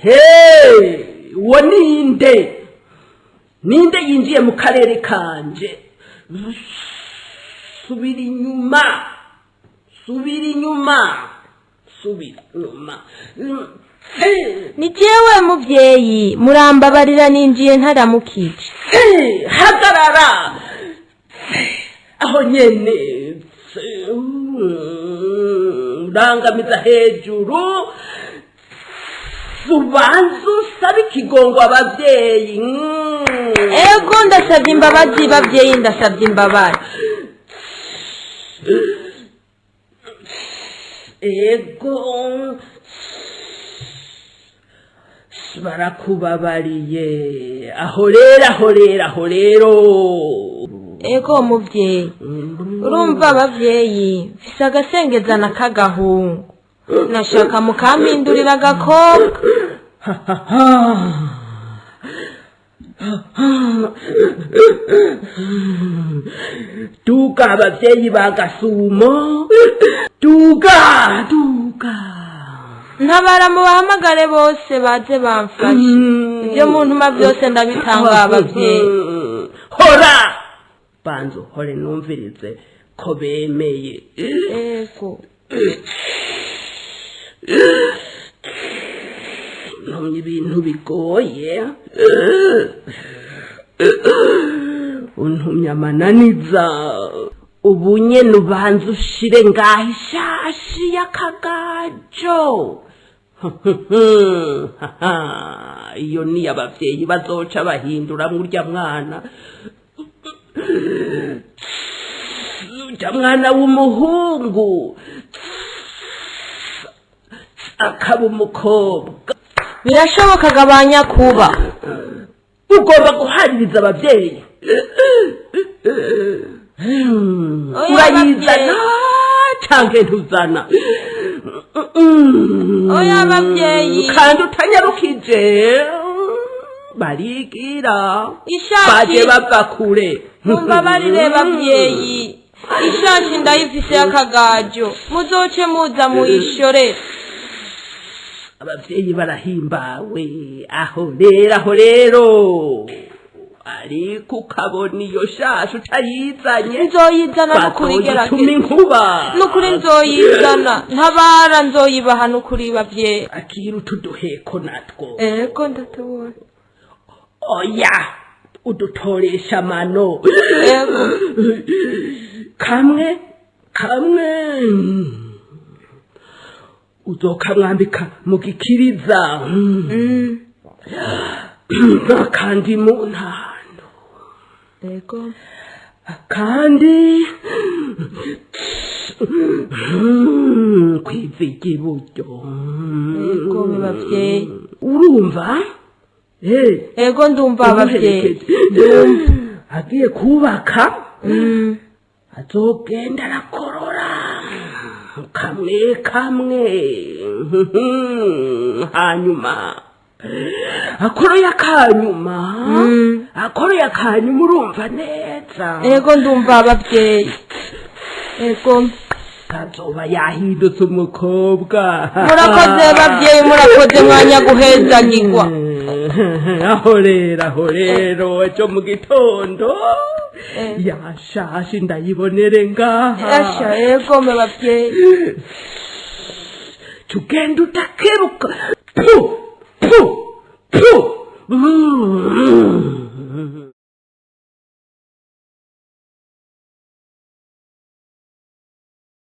Hey, waninde ninde yinjiye mu karere kanje. Subira inyuma, subira inyuma, subira inyuma. Ni jewe muvyeyi, murambabarira ninjiye ntaramukije. Hagarara aho nyene, urangamiza hejuru. Ubanza usabe ikigongo abavyeyi. Ego ndasavye imbabazi bavyeyi, ndasavye imbabazi. Ego barakubabariye. Aho rero Ego muvyeyi, urumva abavyeyi mfise agasengezana k'agahungu, nashaka mukampindurira agakobwa. Duga abavyeyi bagasumo, duga. Ntabara mubahamagare bose baze bamfashe. Ivyo muntuma byose ndabitanga abavyeyi. Hora banzo hore numvirize ko bemeye. Ego ntumye ibintu bigoye, untumye amananiza. Ubu nyene ubanza ushire ngaho ishashi y'akagajo. Iyo ni abavyeyi bazoca bahindura murya mwana, urya mwana w'umuhungu akaba umukobwa. birashoboka gabanya kuba ugomba guhaririza abavyeyi. Urayizana canke ntuzana? Oya abavyeyi, kandi utanyarukije barigira baje bava kure. mumbabarire bavyeyi, ishashi ndayifise y'akagajo, muzoce muza muyishore. Abavyeyi barahimbawe. Aho rero ariko ukabona iyo shashi utayizanye. Nzoyizana nukuri gerageza, inkuba nukuri nzoyizana, ntabara nzoyibaha nukuri bavyeyi. akira utuduheko natwo. Ego ndatubona. Oya udutoresha amano. Ego kamwe uzokamwambika mu gikiriza, kandi mu ntando. ego kandi kwiviga iburyo. ego bavyeyi, urumva? ego ndumva abavyeyi. agiye kubaka azogenda arakorora kamwe hanyuma akoroye akanyuma urumva neza. Ego ndumva abavyeyi. Ego kazoba yahindutse umukobwa. murakoze bavyeyi, murakoze mwanya guhezagirwa. aho rero ejo mu gitondo yashashi ndayibonere ngaha. Asha ego me bavyeyi, tugenda utakeruka.